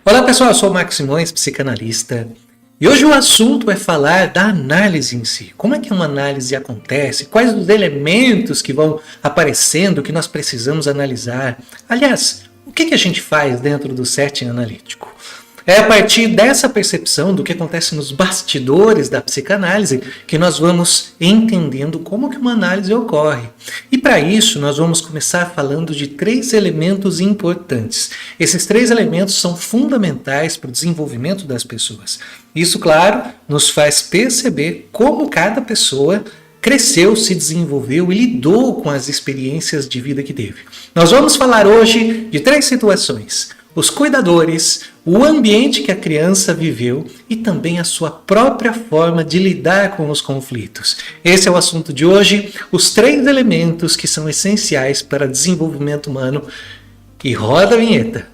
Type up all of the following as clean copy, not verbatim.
Olá pessoal, eu sou o Marcos Simões, psicanalista, e hoje o assunto é falar da análise em si. Como é que uma análise acontece? Quais os elementos que vão aparecendo que nós precisamos analisar? Aliás, o que a gente faz dentro do setting analítico? É a partir dessa percepção do que acontece nos bastidores da psicanálise que nós vamos entendendo como que uma análise ocorre. E para isso nós vamos começar falando de 3 elementos importantes. Esses 3 elementos são fundamentais para o desenvolvimento das pessoas. Isso, claro, nos faz perceber como cada pessoa cresceu, se desenvolveu e lidou com as experiências de vida que teve. Nós vamos falar hoje de 3 situações: os cuidadores, o ambiente que a criança viveu e também a sua própria forma de lidar com os conflitos. Esse é o assunto de hoje, os 3 elementos que são essenciais para o desenvolvimento humano. E roda a vinheta!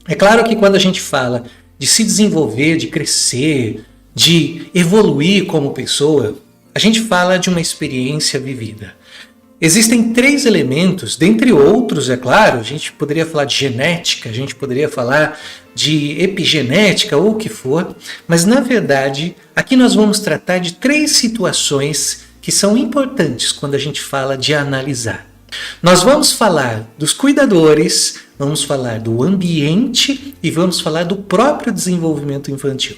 É claro que quando a gente fala de se desenvolver, de crescer, de evoluir como pessoa, a gente fala de uma experiência vivida. Existem 3 elementos, dentre outros, é claro, a gente poderia falar de genética, a gente poderia falar de epigenética ou o que for, mas na verdade, aqui nós vamos tratar de 3 situações que são importantes quando a gente fala de analisar. Nós vamos falar dos cuidadores, vamos falar do ambiente e vamos falar do próprio desenvolvimento infantil.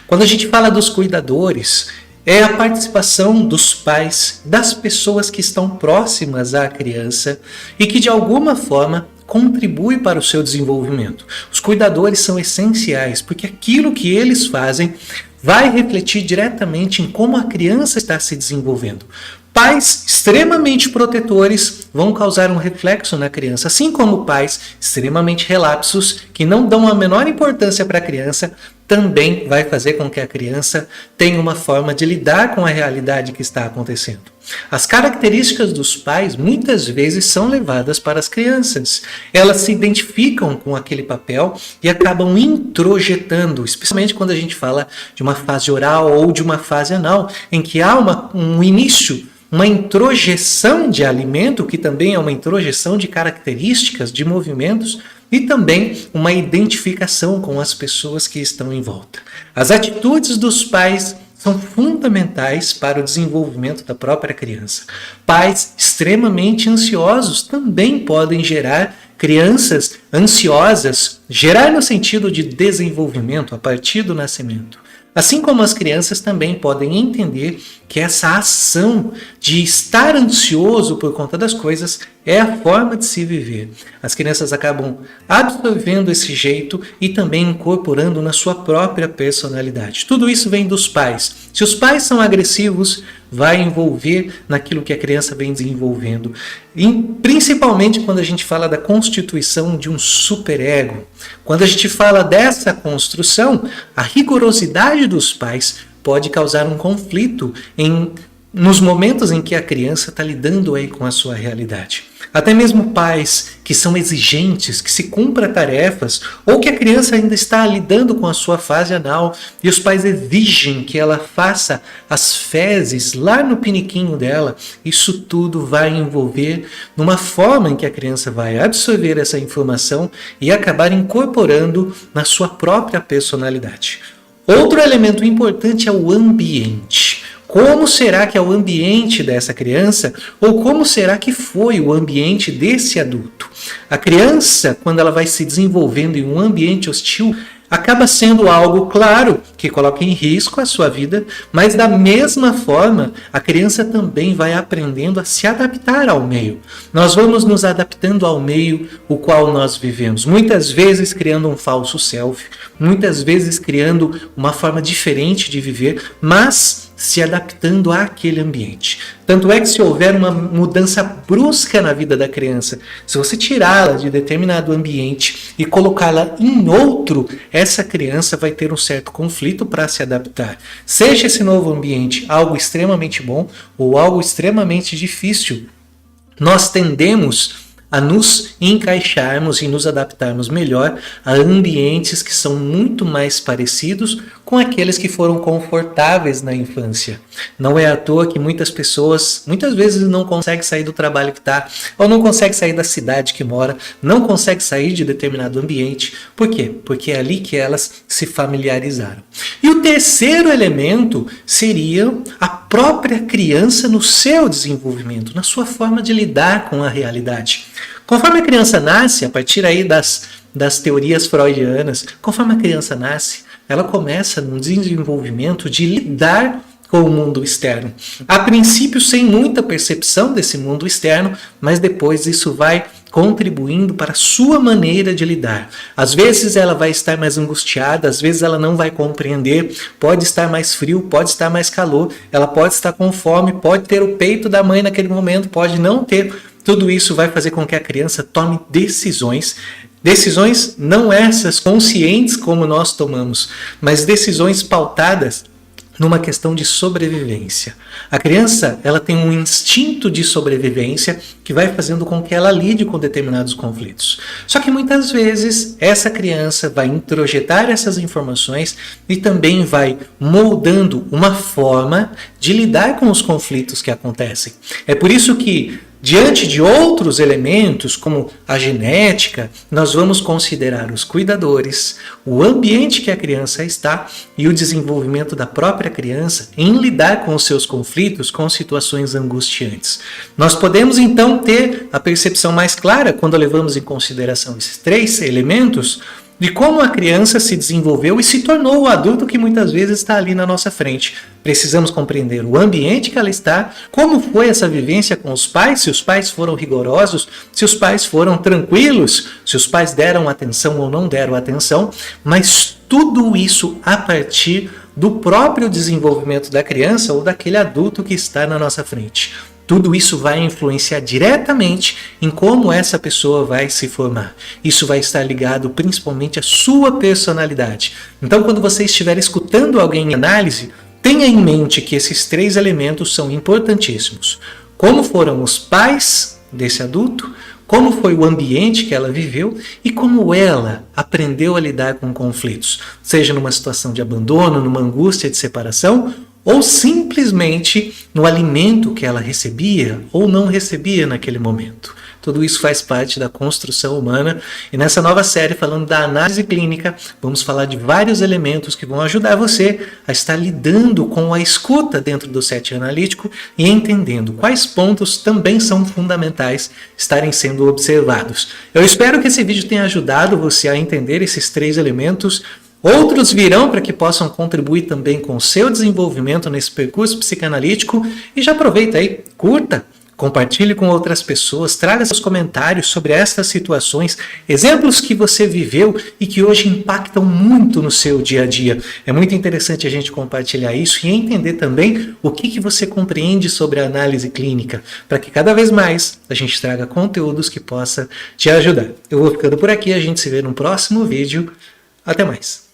Quando a gente fala dos cuidadores, é a participação dos pais, das pessoas que estão próximas à criança e que de alguma forma contribui para o seu desenvolvimento. Os cuidadores são essenciais porque aquilo que eles fazem vai refletir diretamente em como a criança está se desenvolvendo. Pais extremamente protetores vão causar um reflexo na criança, assim como pais extremamente relapsos, que não dão a menor importância para a criança, também vai fazer com que a criança tenha uma forma de lidar com a realidade que está acontecendo. As características dos pais muitas vezes são levadas para as crianças. Elas se identificam com aquele papel e acabam introjetando, especialmente quando a gente fala de uma fase oral ou de uma fase anal, em que há um início, uma introjeção de alimento, que também é uma introjeção de características, de movimentos, e também uma identificação com as pessoas que estão em volta. As atitudes dos pais são fundamentais para o desenvolvimento da própria criança. Pais extremamente ansiosos também podem gerar crianças ansiosas, gerar no sentido de desenvolvimento a partir do nascimento. Assim como as crianças também podem entender que essa ação de estar ansioso por conta das coisas é a forma de se viver. As crianças acabam absorvendo esse jeito e também incorporando na sua própria personalidade. Tudo isso vem dos pais. Se os pais são agressivos, vai envolver naquilo que a criança vem desenvolvendo. E principalmente quando a gente fala da constituição de um superego. Quando a gente fala dessa construção, a rigorosidade dos pais pode causar um conflito nos momentos em que a criança está lidando aí com a sua realidade. Até mesmo pais que são exigentes, que se cumpram tarefas, ou que a criança ainda está lidando com a sua fase anal e os pais exigem que ela faça as fezes lá no piniquinho dela, isso tudo vai envolver numa forma em que a criança vai absorver essa informação e acabar incorporando na sua própria personalidade. Outro elemento importante é o ambiente. Como será que é o ambiente dessa criança ou como será que foi o ambiente desse adulto? A criança, quando ela vai se desenvolvendo em um ambiente hostil, acaba sendo algo, claro, que coloca em risco a sua vida, mas da mesma forma, a criança também vai aprendendo a se adaptar ao meio. Nós vamos nos adaptando ao meio o qual nós vivemos, muitas vezes criando um falso self, muitas vezes criando uma forma diferente de viver, mas se adaptando àquele ambiente. Tanto é que se houver uma mudança brusca na vida da criança, se você tirá-la de determinado ambiente e colocá-la em outro, essa criança vai ter um certo conflito para se adaptar. Seja esse novo ambiente algo extremamente bom ou algo extremamente difícil, nós tendemos a nos encaixarmos e nos adaptarmos melhor a ambientes que são muito mais parecidos com aqueles que foram confortáveis na infância. Não é à toa que muitas pessoas, muitas vezes não conseguem sair do trabalho que está, ou não conseguem sair da cidade que mora, não conseguem sair de determinado ambiente. Por quê? Porque é ali que elas se familiarizaram. E o terceiro elemento seria a própria criança no seu desenvolvimento, na sua forma de lidar com a realidade. Conforme a criança nasce, a partir aí das teorias freudianas, conforme a criança nasce, ela começa num desenvolvimento de lidar com o mundo externo. A princípio, sem muita percepção desse mundo externo, mas depois isso vai contribuindo para a sua maneira de lidar. Às vezes ela vai estar mais angustiada, às vezes ela não vai compreender, pode estar mais frio, pode estar mais calor, ela pode estar com fome, pode ter o peito da mãe naquele momento, pode não ter. Tudo isso vai fazer com que a criança tome decisões. Decisões não essas conscientes como nós tomamos, mas decisões pautadas numa questão de sobrevivência. A criança, ela tem um instinto de sobrevivência que vai fazendo com que ela lide com determinados conflitos. Só que muitas vezes essa criança vai introjetar essas informações e também vai moldando uma forma de lidar com os conflitos que acontecem. É por isso que diante de outros elementos, como a genética, nós vamos considerar os cuidadores, o ambiente que a criança está e o desenvolvimento da própria criança em lidar com os seus conflitos, com situações angustiantes. Nós podemos então ter a percepção mais clara, quando levamos em consideração esses três elementos, de como a criança se desenvolveu e se tornou o adulto que muitas vezes está ali na nossa frente. Precisamos compreender o ambiente que ela está, como foi essa vivência com os pais, se os pais foram rigorosos, se os pais foram tranquilos, se os pais deram atenção ou não deram atenção, mas tudo isso a partir do próprio desenvolvimento da criança ou daquele adulto que está na nossa frente. Tudo isso vai influenciar diretamente em como essa pessoa vai se formar. Isso vai estar ligado principalmente à sua personalidade. Então, quando você estiver escutando alguém em análise, tenha em mente que esses três elementos são importantíssimos. Como foram os pais desse adulto, como foi o ambiente que ela viveu e como ela aprendeu a lidar com conflitos, seja numa situação de abandono, numa angústia de separação, ou simplesmente no alimento que ela recebia ou não recebia naquele momento. Tudo isso faz parte da construção humana e nessa nova série, falando da análise clínica, vamos falar de vários elementos que vão ajudar você a estar lidando com a escuta dentro do setting analítico e entendendo quais pontos também são fundamentais estarem sendo observados. Eu espero que esse vídeo tenha ajudado você a entender esses três elementos. Outros virão para que possam contribuir também com o seu desenvolvimento nesse percurso psicanalítico. E já aproveita aí, curta, compartilhe com outras pessoas, traga seus comentários sobre essas situações, exemplos que você viveu e que hoje impactam muito no seu dia a dia. É muito interessante a gente compartilhar isso e entender também o que você compreende sobre a análise clínica, para que cada vez mais a gente traga conteúdos que possa te ajudar. Eu vou ficando por aqui, a gente se vê no próximo vídeo. Até mais!